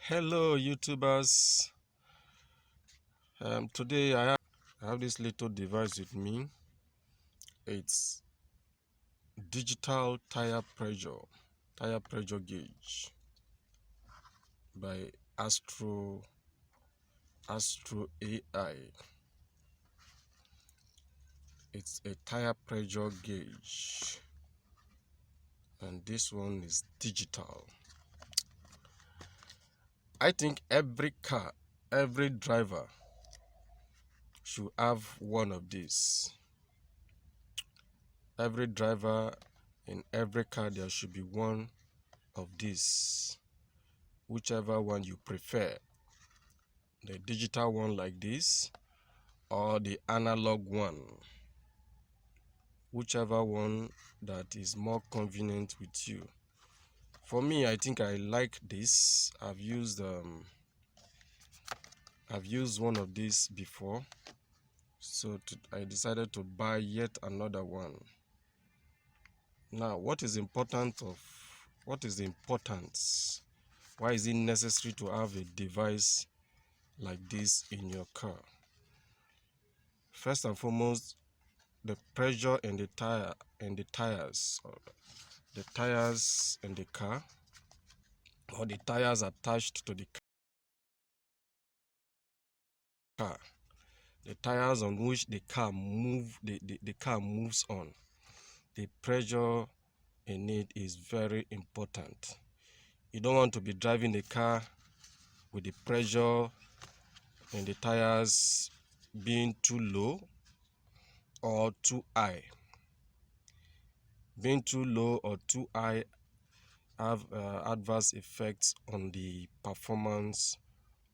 Hello YouTubers. Today I have this little device with me. It's digital tire pressure gauge by Astro AI. It's a tire pressure gauge, and this one is digital. I think every driver should have one of these. Every driver in every car, there should be one of these, whichever one you prefer, the digital one like this or the analog one, whichever one that is more convenient with you. For me, I think I like this. I've used one of these before, so I decided to buy yet another one. Now, what is the importance? Why is it necessary to have a device like this in your car? First and foremost, the pressure in the tires, the tires in the car, or the tires attached to the car, the tires on which the car moves on. The pressure in it is very important. You don't want to be driving the car with the pressure in the tires being too low or too high. Being too low or too high have adverse effects on the performance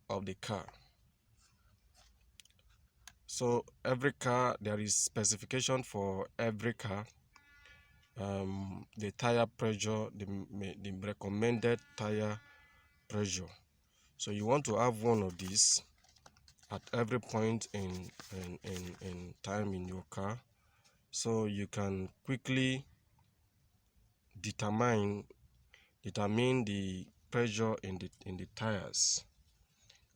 of the car. So every car, there is specification for every car. The tire pressure, the recommended tire pressure. So you want to have one of these at every point in time in your car, so you can quickly determine the pressure in the tires.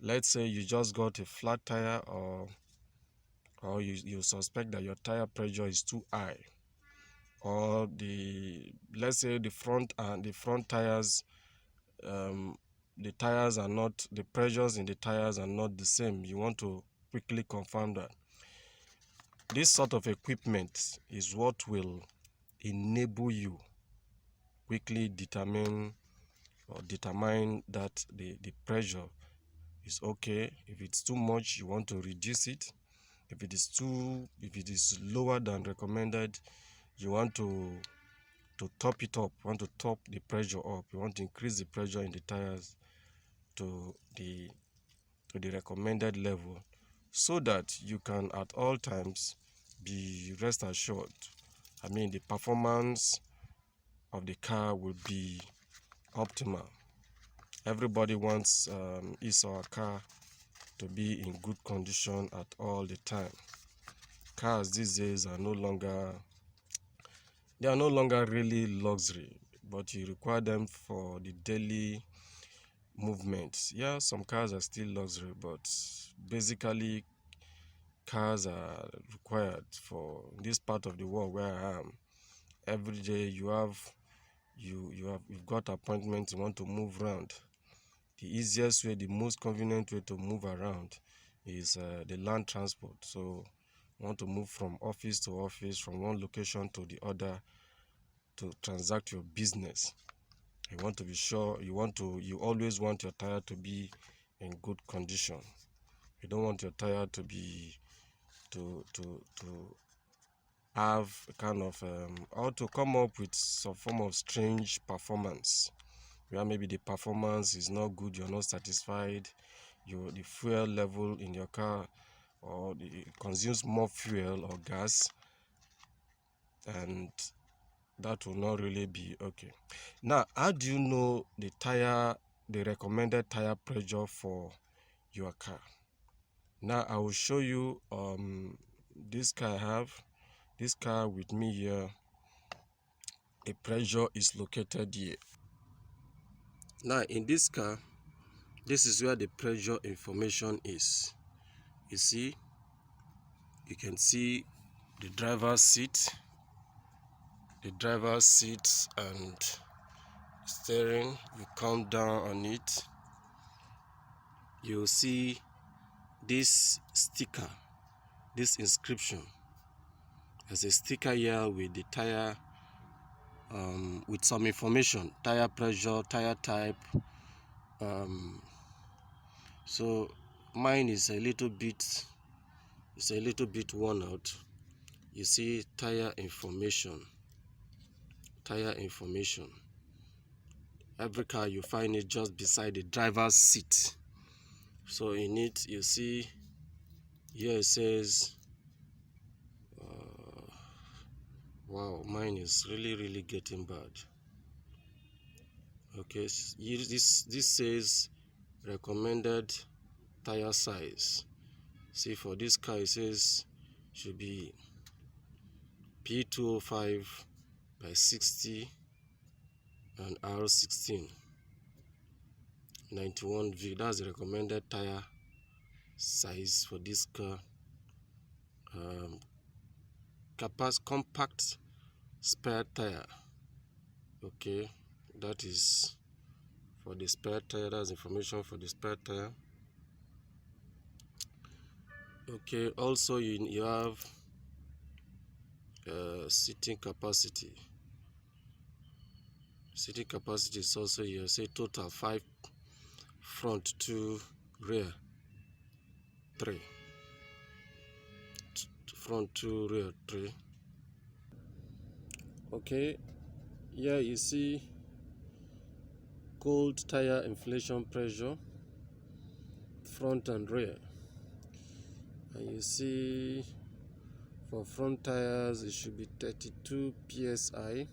Let's say you just got a flat tire, or you suspect that your tire pressure is too high, or let's say the front tires, the pressures in the tires are not the same. You want to quickly confirm that. This sort of equipment is what will enable you quickly determine that the pressure is okay. If it's too much, you want to reduce it. If it is lower than recommended, you want to top it up. You want to top the pressure up. You want to increase the pressure in the tires to the recommended level, so that you can at all times be rest assured. The performance of the car will be optimal. Everybody wants his or her car to be in good condition at all the time. Cars these days are no longer really luxury, but you require them for the daily movements. Yeah, some cars are still luxury, but basically cars are required for this part of the world where I am. Every day you've got appointments, you want to move around. The easiest way, the most convenient way to move around is the land transport. So you want to move from office to office, from one location to the other, to transact your business. You want to be sure, you always want your tire to be in good condition. You don't want your tire to have a kind of or to come up with some form of strange performance, where maybe the performance is not good, you're not satisfied, the fuel level in your car, or it consumes more fuel or gas, and that will not really be okay. Now, how do you know the recommended tire pressure for your car? Now I will show you this car. I have this car with me here. A pressure is located here. Now in this car, This is where the pressure information is. You see, you can see the driver's seat, and steering. You count down on it, you'll see this sticker, this inscription. There's a sticker here with the tire, with some information: tire pressure, tire type. So mine is a little bit worn out. You see tire information. Every car you find it just beside the driver's seat. So in it, you see here it says, wow, mine is really getting bad. Okay, this says recommended tire size. See, for this car it says should be P205 by 60 and R16 91V. That's the recommended tire size for this car. Compact spare tire. Okay, that is for the spare tire. That's information for the spare tire. Okay, also you have seating capacity. Seating capacity is also here. Say total 5, front 2, rear 3. Front 2, rear 3. Okay, here you see cold tire inflation pressure, front and rear. And you see for front tires it should be 32 psi.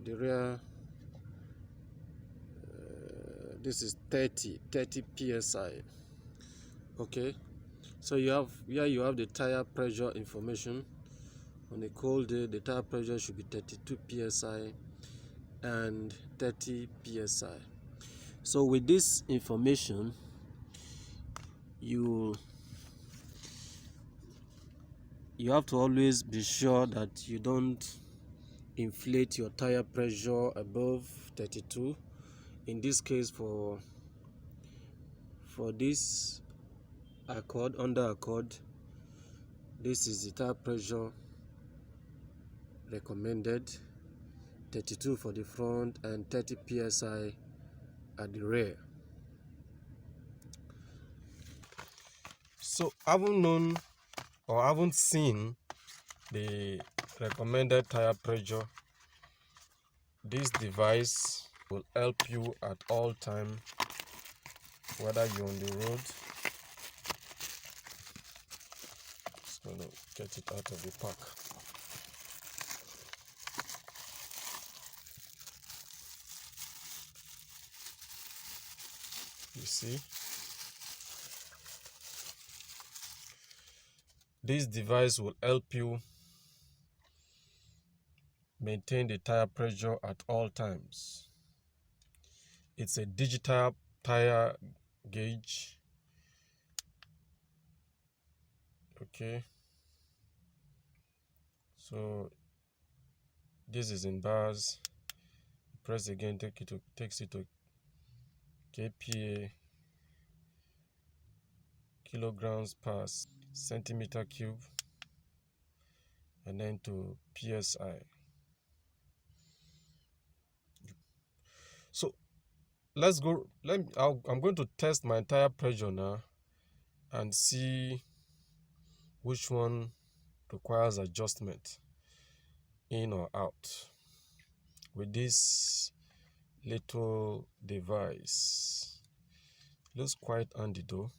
The rear, this is 30 psi. Okay, so you have the tire pressure information. On a cold day, the tire pressure should be 32 psi and 30 psi. So with this information, you have to always be sure that you don't inflate your tire pressure above 32. In this case, for this Accord, under Accord, this is the tire pressure recommended: 32 for the front and 30 psi at the rear. So I haven't seen the recommended tire pressure. This device will help you at all time, whether you're on the road. Just gonna get it out of the pack. You see, this device will help you maintain the tire pressure at all times. It's a digital tire gauge. Okay, so this is in bars. Press again, takes it to kPa, kilograms per centimeter cube, and then to psi. So let's go. I'm going to test my tire pressure now and see which one requires adjustment, in or out, with this little device. Looks quite handy though.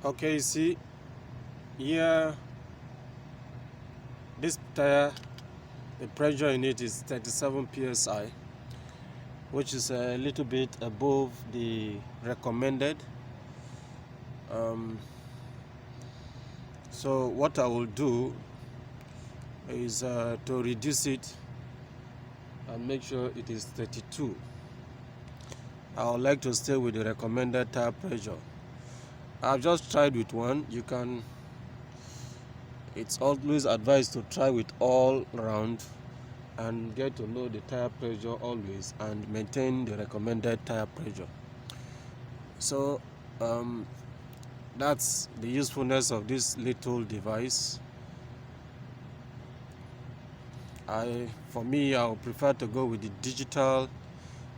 Okay, see here, this tire, the pressure in it is 37 psi, which is a little bit above the recommended. So what I will do is to reduce it and make sure it is 32. I would like to stay with the recommended tire pressure. I've just tried with one. It's always advised to try with all round and get to know the tire pressure always and maintain the recommended tire pressure. So that's the usefulness of this little device. For me, I would prefer to go with the digital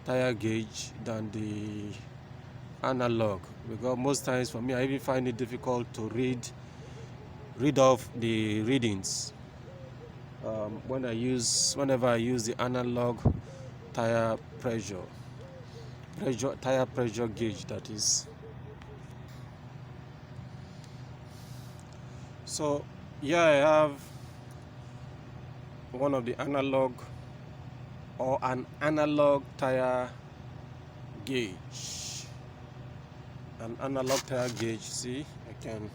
tire gauge than the analog, because most times for me I even find it difficult to read off the readings whenever I use the analog tire pressure gauge, that is. So here I have one of the analog or an analog tire gauge. An analog tire gauge. See, I can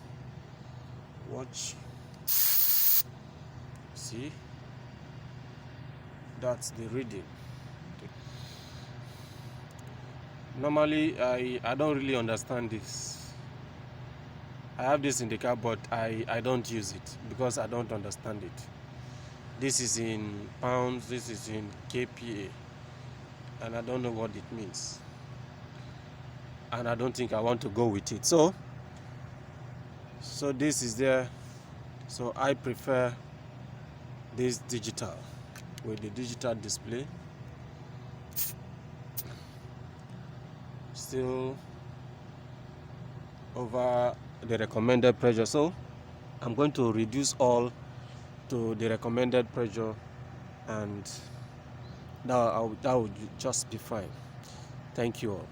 watch. See, that's the reading. Normally I don't really understand this. I have this in the car, but I don't use it because I don't understand it. This is in pounds, this is in kPa, and I don't know what it means, and I don't think I want to go with it. So this is there. So I prefer this digital with the digital display. Still over the recommended pressure, so I'm going to reduce all to the recommended pressure, and that would just be fine. Thank you all.